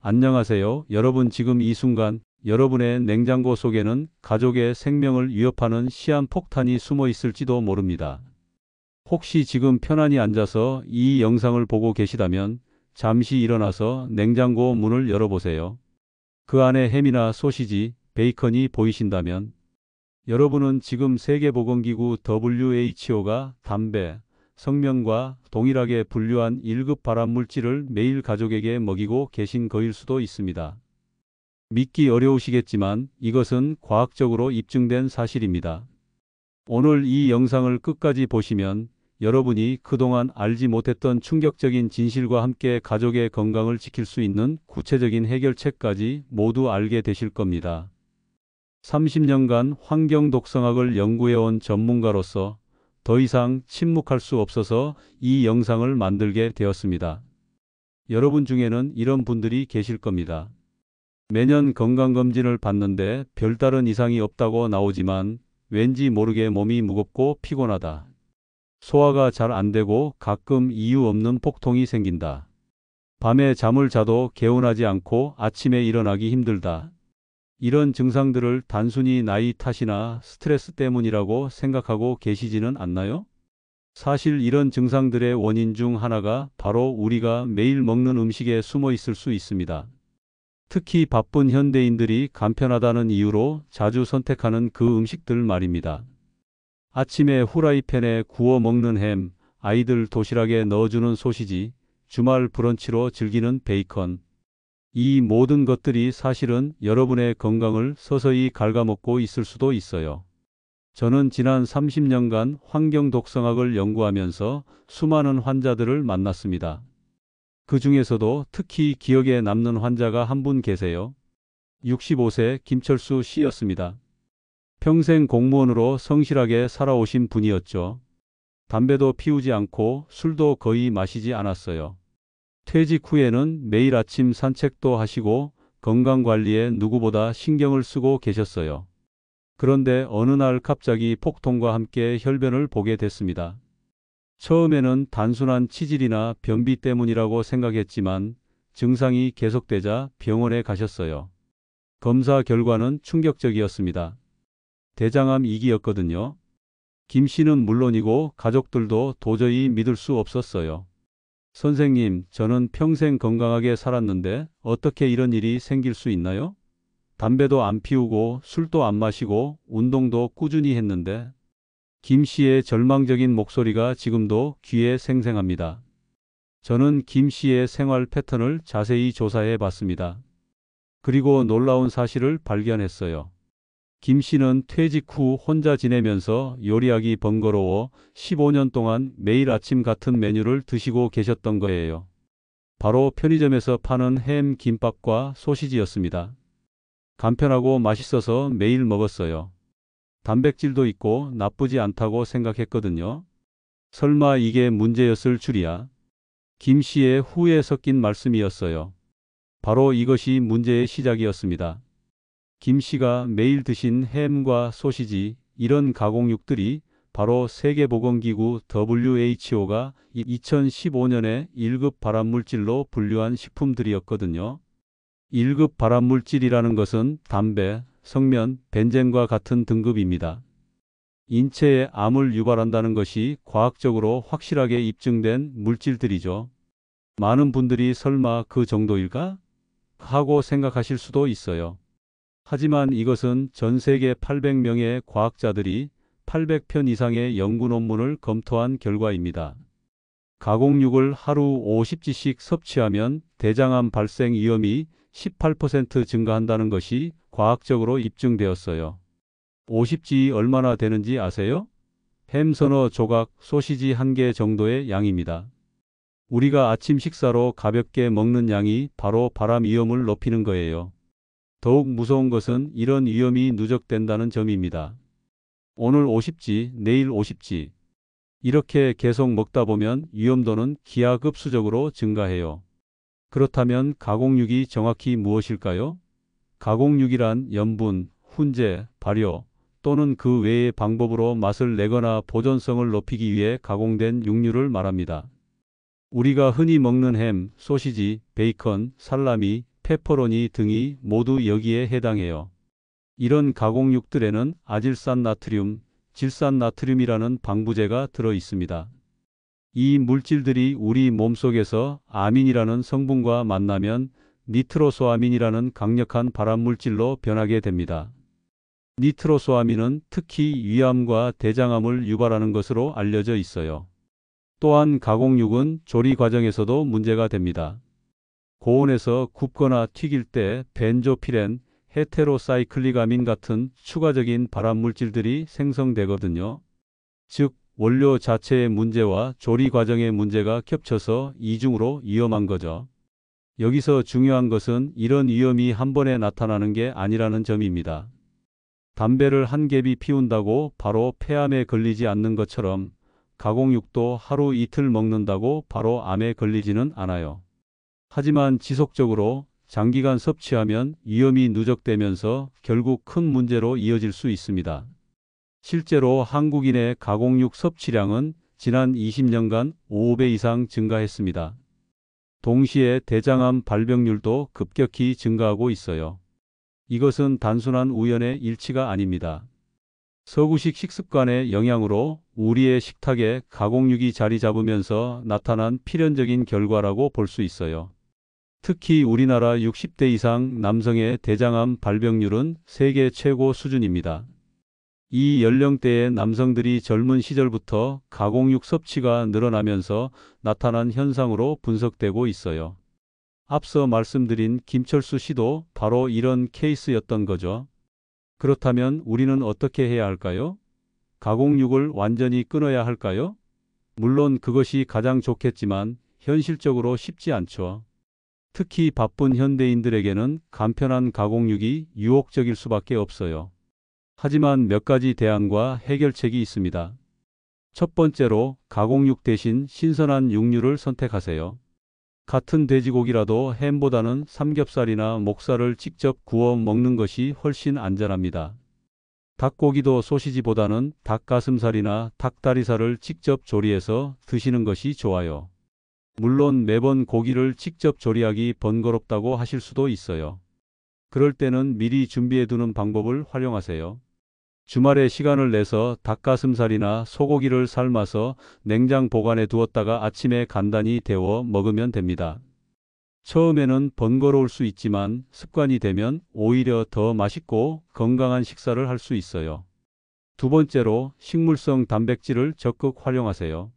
안녕하세요. 여러분 지금 이 순간 여러분의 냉장고 속에는 가족의 생명을 위협하는 시한폭탄이 숨어 있을지도 모릅니다. 혹시 지금 편안히 앉아서 이 영상을 보고 계시다면 잠시 일어나서 냉장고 문을 열어보세요. 그 안에 햄이나 소시지, 베이컨이 보이신다면 여러분은 지금 세계보건기구 WHO가 담배, 성면과 동일하게 분류한 1급 발암물질을 매일 가족에게 먹이고 계신 거일 수도 있습니다. 믿기 어려우시겠지만 이것은 과학적으로 입증된 사실입니다. 오늘 이 영상을 끝까지 보시면 여러분이 그동안 알지 못했던 충격적인 진실과 함께 가족의 건강을 지킬 수 있는 구체적인 해결책까지 모두 알게 되실 겁니다. 30년간 환경 독성학을 연구해온 전문가로서 더 이상 침묵할 수 없어서 이 영상을 만들게 되었습니다. 여러분 중에는 이런 분들이 계실 겁니다. 매년 건강검진을 받는데 별다른 이상이 없다고 나오지만 왠지 모르게 몸이 무겁고 피곤하다. 소화가 잘 안 되고 가끔 이유 없는 복통이 생긴다. 밤에 잠을 자도 개운하지 않고 아침에 일어나기 힘들다. 이런 증상들을 단순히 나이 탓이나 스트레스 때문이라고 생각하고 계시지는 않나요? 사실 이런 증상들의 원인 중 하나가 바로 우리가 매일 먹는 음식에 숨어 있을 수 있습니다. 특히 바쁜 현대인들이 간편하다는 이유로 자주 선택하는 그 음식들 말입니다. 아침에 후라이팬에 구워 먹는 햄, 아이들 도시락에 넣어주는 소시지, 주말 브런치로 즐기는 베이컨. 이 모든 것들이 사실은 여러분의 건강을 서서히 갉아먹고 있을 수도 있어요. 저는 지난 30년간 환경 독성학을 연구하면서 수많은 환자들을 만났습니다. 그 중에서도 특히 기억에 남는 환자가 한 분 계세요. 65세 김철수 씨였습니다. 평생 공무원으로 성실하게 살아오신 분이었죠. 담배도 피우지 않고 술도 거의 마시지 않았어요. 퇴직 후에는 매일 아침 산책도 하시고 건강관리에 누구보다 신경을 쓰고 계셨어요. 그런데 어느 날 갑자기 폭통과 함께 혈변을 보게 됐습니다. 처음에는 단순한 치질이나 변비 때문이라고 생각했지만 증상이 계속되자 병원에 가셨어요. 검사 결과는 충격적이었습니다. 대장암 2기였거든요. 김 씨는 물론이고 가족들도 도저히 믿을 수 없었어요. 선생님, 저는 평생 건강하게 살았는데 어떻게 이런 일이 생길 수 있나요? 담배도 안 피우고 술도 안 마시고 운동도 꾸준히 했는데. 김 씨의 절망적인 목소리가 지금도 귀에 생생합니다. 저는 김 씨의 생활 패턴을 자세히 조사해 봤습니다. 그리고 놀라운 사실을 발견했어요. 김 씨는 퇴직 후 혼자 지내면서 요리하기 번거로워 15년 동안 매일 아침 같은 메뉴를 드시고 계셨던 거예요. 바로 편의점에서 파는 햄, 김밥과 소시지였습니다. 간편하고 맛있어서 매일 먹었어요. 단백질도 있고 나쁘지 않다고 생각했거든요. 설마 이게 문제였을 줄이야. 김 씨의 후에 섞인 말씀이었어요. 바로 이것이 문제의 시작이었습니다. 김 씨가 매일 드신 햄과 소시지, 이런 가공육들이 바로 세계보건기구 WHO가 2015년에 1급 발암물질로 분류한 식품들이었거든요. 1급 발암물질이라는 것은 담배, 성면, 벤젠과 같은 등급입니다. 인체에 암을 유발한다는 것이 과학적으로 확실하게 입증된 물질들이죠. 많은 분들이 설마 그 정도일까? 하고 생각하실 수도 있어요. 하지만 이것은 전 세계 800명의 과학자들이 800편 이상의 연구 논문을 검토한 결과입니다. 가공육을 하루 50g씩 섭취하면 대장암 발생 위험이 18% 증가한다는 것이 과학적으로 입증되었어요. 50g 얼마나 되는지 아세요? 햄 서너 조각, 소시지 1개 정도의 양입니다. 우리가 아침 식사로 가볍게 먹는 양이 바로 발암 위험을 높이는 거예요. 더욱 무서운 것은 이런 위험이 누적된다는 점입니다. 오늘 50g, 내일 50g. 이렇게 계속 먹다 보면 위험도는 기하급수적으로 증가해요. 그렇다면 가공육이 정확히 무엇일까요? 가공육이란 염분, 훈제, 발효 또는 그 외의 방법으로 맛을 내거나 보존성을 높이기 위해 가공된 육류를 말합니다. 우리가 흔히 먹는 햄, 소시지, 베이컨, 살라미, 페퍼로니 등이 모두 여기에 해당해요. 이런 가공육들에는 아질산나트륨, 질산나트륨이라는 방부제가 들어 있습니다. 이 물질들이 우리 몸속에서 아민이라는 성분과 만나면 니트로소아민이라는 강력한 발암물질로 변하게 됩니다. 니트로소아민은 특히 위암과 대장암을 유발하는 것으로 알려져 있어요. 또한 가공육은 조리 과정에서도 문제가 됩니다. 고온에서 굽거나 튀길 때 벤조피렌, 헤테로사이클릭아민 같은 추가적인 발암물질들이 생성되거든요. 즉, 원료 자체의 문제와 조리 과정의 문제가 겹쳐서 이중으로 위험한 거죠. 여기서 중요한 것은 이런 위험이 한 번에 나타나는 게 아니라는 점입니다. 담배를 한 갭이 피운다고 바로 폐암에 걸리지 않는 것처럼 가공육도 하루 이틀 먹는다고 바로 암에 걸리지는 않아요. 하지만 지속적으로 장기간 섭취하면 위험이 누적되면서 결국 큰 문제로 이어질 수 있습니다. 실제로 한국인의 가공육 섭취량은 지난 20년간 5배 이상 증가했습니다. 동시에 대장암 발병률도 급격히 증가하고 있어요. 이것은 단순한 우연의 일치가 아닙니다. 서구식 식습관의 영향으로 우리의 식탁에 가공육이 자리 잡으면서 나타난 필연적인 결과라고 볼 수 있어요. 특히 우리나라 60대 이상 남성의 대장암 발병률은 세계 최고 수준입니다. 이 연령대의 남성들이 젊은 시절부터 가공육 섭취가 늘어나면서 나타난 현상으로 분석되고 있어요. 앞서 말씀드린 김철수 씨도 바로 이런 케이스였던 거죠. 그렇다면 우리는 어떻게 해야 할까요? 가공육을 완전히 끊어야 할까요? 물론 그것이 가장 좋겠지만 현실적으로 쉽지 않죠. 특히 바쁜 현대인들에게는 간편한 가공육이 유혹적일 수밖에 없어요. 하지만 몇 가지 대안과 해결책이 있습니다. 첫 번째로 가공육 대신 신선한 육류를 선택하세요. 같은 돼지고기라도 햄보다는 삼겹살이나 목살을 직접 구워 먹는 것이 훨씬 안전합니다. 닭고기도 소시지보다는 닭가슴살이나 닭다리살을 직접 조리해서 드시는 것이 좋아요. 물론 매번 고기를 직접 조리하기 번거롭다고 하실 수도 있어요. 그럴 때는 미리 준비해두는 방법을 활용하세요. 주말에 시간을 내서 닭가슴살이나 소고기를 삶아서 냉장 보관해 두었다가 아침에 간단히 데워 먹으면 됩니다. 처음에는 번거로울 수 있지만 습관이 되면 오히려 더 맛있고 건강한 식사를 할 수 있어요. 두 번째로 식물성 단백질을 적극 활용하세요.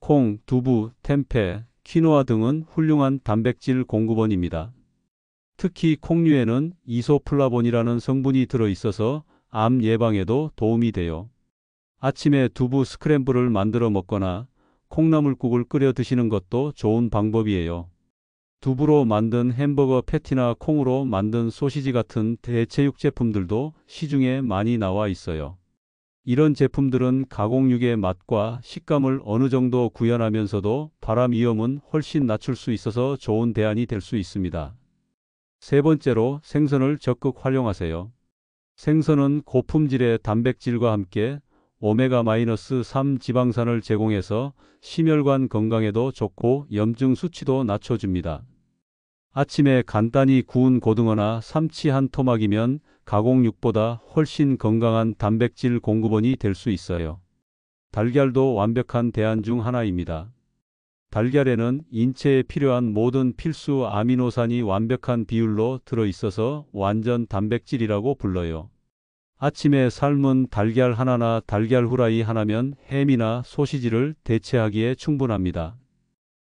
콩, 두부, 템페, 퀴노아 등은 훌륭한 단백질 공급원입니다. 특히 콩류에는 이소플라본이라는 성분이 들어있어서 암 예방에도 도움이 돼요. 아침에 두부 스크램블을 만들어 먹거나 콩나물국을 끓여 드시는 것도 좋은 방법이에요. 두부로 만든 햄버거 패티나 콩으로 만든 소시지 같은 대체육 제품들도 시중에 많이 나와 있어요. 이런 제품들은 가공육의 맛과 식감을 어느 정도 구현하면서도 발암 위험은 훨씬 낮출 수 있어서 좋은 대안이 될 수 있습니다. 세 번째로 생선을 적극 활용하세요. 생선은 고품질의 단백질과 함께 오메가-3 지방산을 제공해서 심혈관 건강에도 좋고 염증 수치도 낮춰줍니다. 아침에 간단히 구운 고등어나 삼치 한 토막이면 가공육보다 훨씬 건강한 단백질 공급원이 될 수 있어요. 달걀도 완벽한 대안 중 하나입니다. 달걀에는 인체에 필요한 모든 필수 아미노산이 완벽한 비율로 들어있어서 완전 단백질이라고 불러요. 아침에 삶은 달걀 하나나 달걀 후라이 하나면 햄이나 소시지를 대체하기에 충분합니다.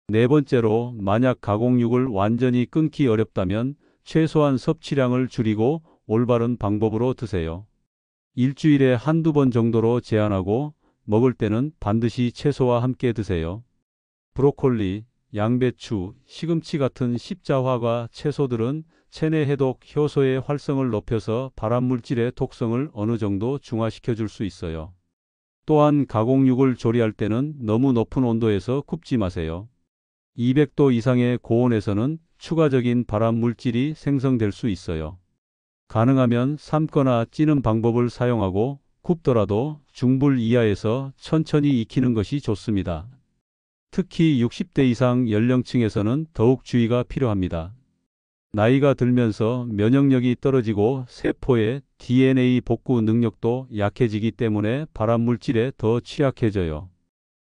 네 번째로 만약 가공육을 완전히 끊기 어렵다면 최소한 섭취량을 줄이고 올바른 방법으로 드세요. 일주일에 한두 번 정도로 제한하고 먹을 때는 반드시 채소와 함께 드세요. 브로콜리, 양배추, 시금치 같은 십자화과 채소들은 체내 해독 효소의 활성을 높여서 발암물질의 독성을 어느 정도 중화시켜 줄 수 있어요. 또한 가공육을 조리할 때는 너무 높은 온도에서 굽지 마세요. 200도 이상의 고온에서는 추가적인 발암물질이 생성될 수 있어요. 가능하면 삶거나 찌는 방법을 사용하고 굽더라도 중불 이하에서 천천히 익히는 것이 좋습니다. 특히 60대 이상 연령층에서는 더욱 주의가 필요합니다. 나이가 들면서 면역력이 떨어지고 세포의 DNA 복구 능력도 약해지기 때문에 발암물질에 더 취약해져요.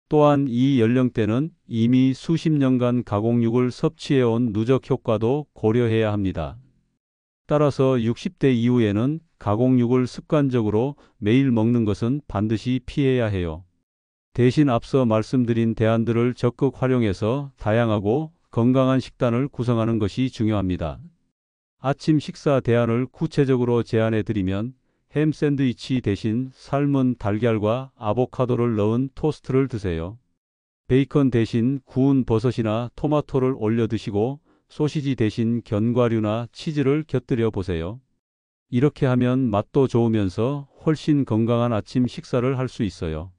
또한 이 연령대는 이미 수십 년간 가공육을 섭취해온 누적 효과도 고려해야 합니다. 따라서 60대 이후에는 가공육을 습관적으로 매일 먹는 것은 반드시 피해야 해요. 대신 앞서 말씀드린 대안들을 적극 활용해서 다양하고 건강한 식단을 구성하는 것이 중요합니다. 아침 식사 대안을 구체적으로 제안해 드리면 햄 샌드위치 대신 삶은 달걀과 아보카도를 넣은 토스트를 드세요. 베이컨 대신 구운 버섯이나 토마토를 올려 드시고 소시지 대신 견과류나 치즈를 곁들여 보세요. 이렇게 하면 맛도 좋으면서 훨씬 건강한 아침 식사를 할 수 있어요.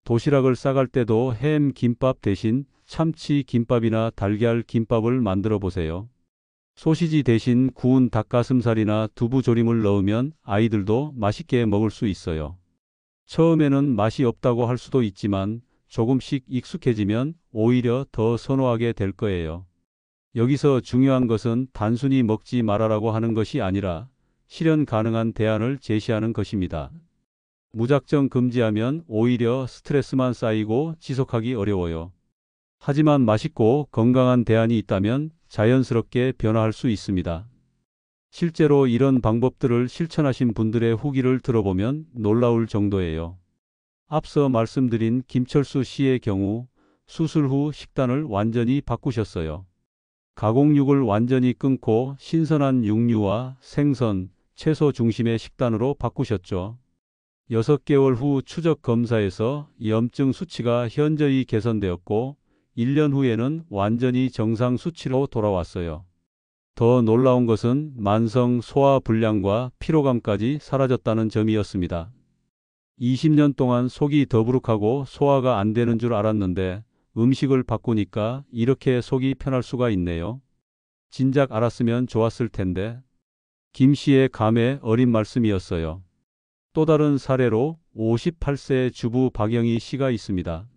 도시락을 싸갈 때도 햄 김밥 대신 참치 김밥이나 달걀 김밥을 만들어 보세요. 소시지 대신 구운 닭가슴살이나 두부 조림을 넣으면 아이들도 맛있게 먹을 수 있어요. 처음에는 맛이 없다고 할 수도 있지만 조금씩 익숙해지면 오히려 더 선호하게 될 거예요. 여기서 중요한 것은 단순히 먹지 말아라고 하는 것이 아니라 실현 가능한 대안을 제시하는 것입니다. 무작정 금지하면 오히려 스트레스만 쌓이고 지속하기 어려워요. 하지만 맛있고 건강한 대안이 있다면 자연스럽게 변화할 수 있습니다. 실제로 이런 방법들을 실천하신 분들의 후기를 들어보면 놀라울 정도예요. 앞서 말씀드린 김철수 씨의 경우 수술 후 식단을 완전히 바꾸셨어요. 가공육을 완전히 끊고 신선한 육류와 생선, 채소 중심의 식단으로 바꾸셨죠. 6개월 후 추적 검사에서 염증 수치가 현저히 개선되었고 1년 후에는 완전히 정상 수치로 돌아왔어요. 더 놀라운 것은 만성 소화 불량과 피로감까지 사라졌다는 점이었습니다. 20년 동안 속이 더부룩하고 소화가 안 되는 줄 알았는데 음식을 바꾸니까 이렇게 속이 편할 수가 있네요. 진작 알았으면 좋았을 텐데. 김 씨의 감회 어린 말씀이었어요. 또 다른 사례로 58세 주부 박영희 씨가 있습니다.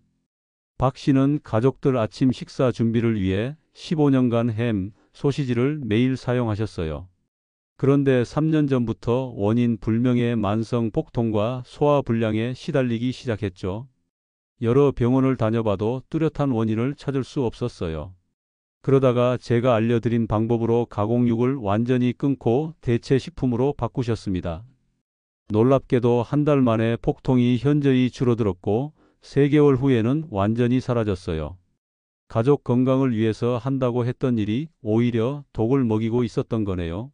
박 씨는 가족들 아침 식사 준비를 위해 15년간 햄, 소시지를 매일 사용하셨어요. 그런데 3년 전부터 원인 불명의 만성 복통과 소화불량에 시달리기 시작했죠. 여러 병원을 다녀봐도 뚜렷한 원인을 찾을 수 없었어요. 그러다가 제가 알려드린 방법으로 가공육을 완전히 끊고 대체 식품으로 바꾸셨습니다. 놀랍게도 한 달 만에 폭통이 현저히 줄어들었고 3개월 후에는 완전히 사라졌어요. 가족 건강을 위해서 한다고 했던 일이 오히려 독을 먹이고 있었던 거네요.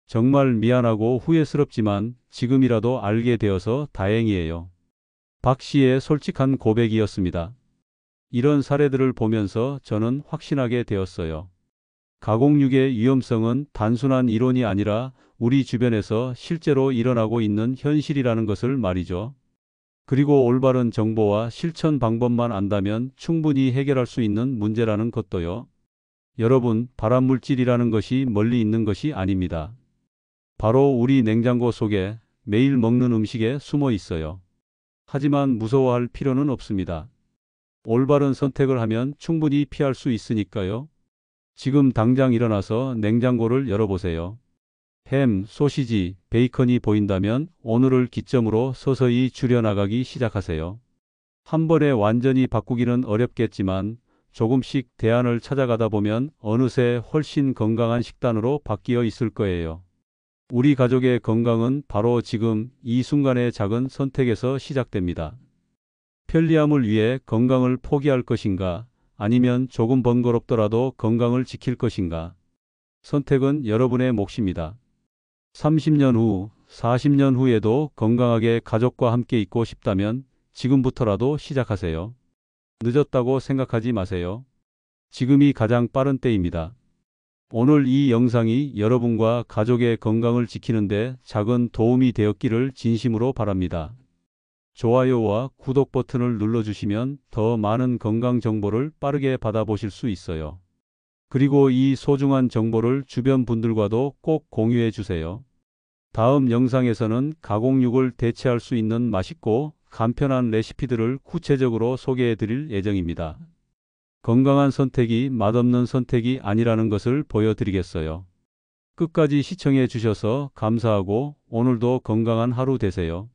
정말 미안하고 후회스럽지만 지금이라도 알게 되어서 다행이에요. 박 씨의 솔직한 고백이었습니다. 이런 사례들을 보면서 저는 확신하게 되었어요. 가공육의 위험성은 단순한 이론이 아니라 우리 주변에서 실제로 일어나고 있는 현실이라는 것을 말이죠. 그리고 올바른 정보와 실천 방법만 안다면 충분히 해결할 수 있는 문제라는 것도요. 여러분, 발암물질이라는 것이 멀리 있는 것이 아닙니다. 바로 우리 냉장고 속에 매일 먹는 음식에 숨어 있어요. 하지만 무서워할 필요는 없습니다. 올바른 선택을 하면 충분히 피할 수 있으니까요. 지금 당장 일어나서 냉장고를 열어보세요. 햄, 소시지, 베이컨이 보인다면 오늘을 기점으로 서서히 줄여나가기 시작하세요. 한 번에 완전히 바꾸기는 어렵겠지만 조금씩 대안을 찾아가다 보면 어느새 훨씬 건강한 식단으로 바뀌어 있을 거예요. 우리 가족의 건강은 바로 지금 이 순간의 작은 선택에서 시작됩니다. 편리함을 위해 건강을 포기할 것인가? 아니면 조금 번거롭더라도 건강을 지킬 것인가? 선택은 여러분의 몫입니다. 30년 후, 40년 후에도 건강하게 가족과 함께 있고 싶다면 지금부터라도 시작하세요. 늦었다고 생각하지 마세요. 지금이 가장 빠른 때입니다. 오늘 이 영상이 여러분과 가족의 건강을 지키는데 작은 도움이 되었기를 진심으로 바랍니다. 좋아요와 구독 버튼을 눌러주시면 더 많은 건강 정보를 빠르게 받아보실 수 있어요. 그리고 이 소중한 정보를 주변 분들과도 꼭 공유해 주세요. 다음 영상에서는 가공육을 대체할 수 있는 맛있고 간편한 레시피들을 구체적으로 소개해 드릴 예정입니다. 건강한 선택이 맛없는 선택이 아니라는 것을 보여드리겠어요. 끝까지 시청해 주셔서 감사하고 오늘도 건강한 하루 되세요.